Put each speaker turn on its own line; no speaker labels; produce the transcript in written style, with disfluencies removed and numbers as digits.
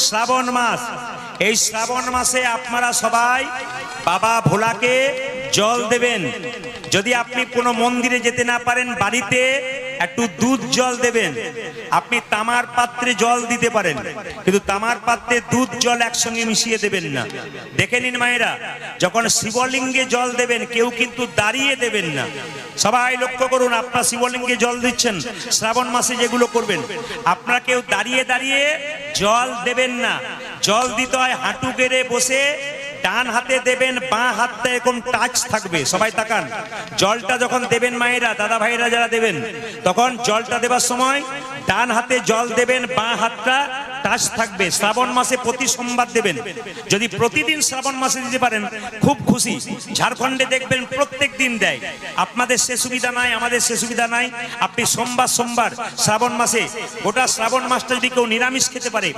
শ্রাবণ মাস, এই শ্রাবণ মাসে আপনারা সবাই বাবা ভোলাকে জল দেবেন। যদি আপনি কোনো মন্দিরে যেতে না পারেন, বাড়িতে একটু দুধ জল দেবেন। আপনি তামার পাত্রে জল দিতে পারেন, কিন্তু তামার পাত্রে দুধ জল একসঙ্গে মিশিয়ে দেবেন না। দেখে নিন মায়েরা, যখন শিবলিঙ্গে জল দেবেন কেউ কিন্তু দাঁড়িয়ে দেবেন না। সবাই লক্ষ্য করুন, আপনারা শিবলিঙ্গে জল দিচ্ছেন শ্রাবণ মাসে, যেগুলো করবেন আপনারা কেউ দাঁড়িয়ে দাঁড়িয়ে জল দেবেন না। জল দিতে হয় হাঁটু গেড়ে বসে, ডান হাতে দেবেন, বাঁ হাতটা এরকম টাচ থাকবে। সবাই তাকান, জলটা যখন দেবেন মায়েরা, দাদা ভাইরা যারা দেবেন, তখন জলটা দেবার সময় ডান হাতে জল দেবেন, বাঁ হাতটা টাচ থাকবে। শ্রাবণ মাসে প্রতি সোমবার দেবেন। যদি প্রতিদিন শ্রাবণ মাসে দিতে পারেন খুব খুশি। ঝাড়খণ্ডে দেখবেন প্রত্যেক দিন দেয়। আপনাদের সে সুবিধা নাই, আমাদের সে সুবিধা নাই। আপনি সোমবার সোমবার শ্রাবণ মাসে, গোটা শ্রাবণ মাসটা যদি কেউ নিরামিষ খেতে পারে,